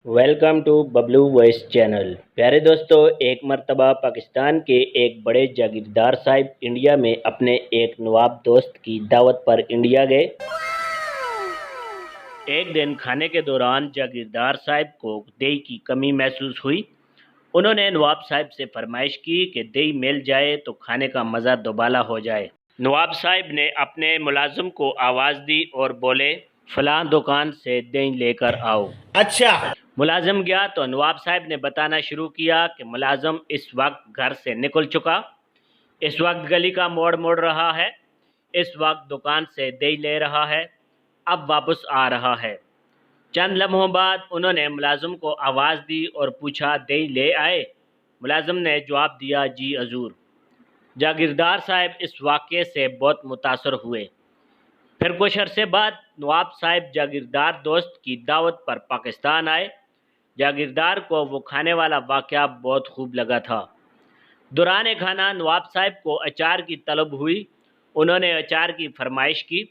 Welcome to Bablu voice channel. प्यारे दोस्तों, एक मर्तबा पाकिस्तान के एक बड़े जागीरदार साहब इंडिया में अपने एक नवाब दोस्त की दावत पर इंडिया गए। एक दिन खाने के दौरान जागीरदार साहब को दही की कमी महसूस हुई। उन्होंने नवाब साहब से फरमाइश की कि दही मिल जाए तो खाने का मज़ा दोबाला हो जाए। नवाब साहब ने अपने मुलाजिम को आवाज़ दी और बोले, फलां दुकान से दही लेकर आओ। अच्छा। मुलाजिम गया तो नवाब साहब ने बताना शुरू किया कि मुलाजिम इस वक्त घर से निकल चुका, इस वक्त गली का मोड़ मोड़ रहा है, इस वक्त दुकान से दही ले रहा है, अब वापस आ रहा है। चंद लम्हों बाद उन्होंने मुलाजिम को आवाज़ दी और पूछा, दही ले आए? मुलाजिम ने जवाब दिया, जी हजूर। जागीरदार साहब इस वाक़े से बहुत मुतासर हुए। फिर कुछ अरसे बाद नवाब साहब जागीरदार दोस्त की दावत पर पाकिस्तान आए। जागीरदार को वो खाने वाला वाक़या बहुत खूब लगा था। दौरान खाना नवाब साहब को अचार की तलब हुई। उन्होंने अचार की फरमाइश की।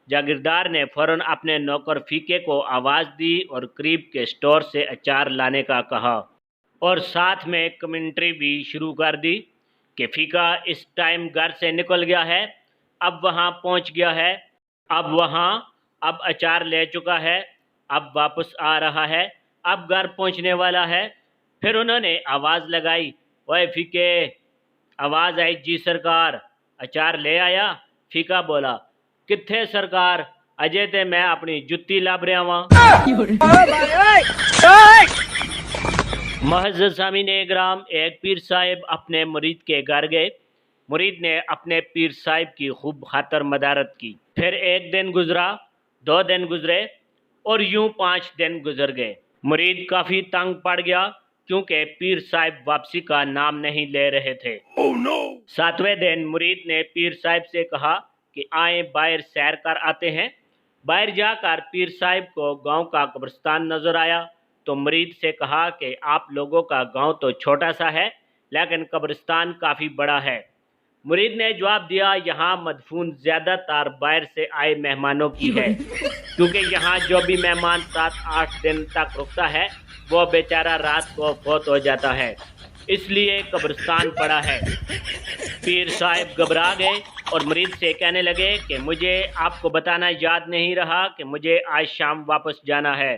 जागीरदार ने फ़ौरन अपने नौकर फीके को आवाज़ दी और करीब के स्टोर से अचार लाने का कहा और साथ में कमेंट्री भी शुरू कर दी कि फीका इस टाइम घर से निकल गया है, अब वहाँ पहुँच गया है, अब अचार ले चुका है, अब वापस आ रहा है, अब घर पहुंचने वाला है। फिर उन्होंने आवाज़ लगाई, ओए फीके। आवाज़ आई, जी सरकार। अचार ले आया? फीका बोला, कित्थे सरकार, अजे ते मैं अपनी जुत्ती लभ रहा वां। महज सामीन ग्राम, एक पीर साहिब अपने मुरीद के घर गए। मुरीद ने अपने पीर साहिब की खूब खातर मदारत की। फिर एक दिन गुजरा, 2 दिन गुजरे और यूं 5 दिन गुजर गए। मुरीद काफ़ी तंग पड़ गया क्योंकि पीर साहिब वापसी का नाम नहीं ले रहे थे। Oh no! 7वें दिन मुरीद ने पीर साहिब से कहा कि आए बाहर सैर कर आते हैं। बाहर जाकर पीर साहिब को गांव का कब्रिस्तान नजर आया तो मुरीद से कहा कि आप लोगों का गांव तो छोटा सा है लेकिन कब्रिस्तान काफ़ी बड़ा है। मुरीद ने जवाब दिया, यहाँ मदफून ज़्यादातर बाहर से आए मेहमानों की है, क्योंकि यहाँ जो भी मेहमान 7-8 दिन तक रुकता है वो बेचारा रात को फौत हो जाता है, इसलिए कब्रिस्तान बड़ा है। पीर साहिब घबरा गए और मुरीद से कहने लगे कि मुझे आपको बताना याद नहीं रहा कि मुझे आज शाम वापस जाना है।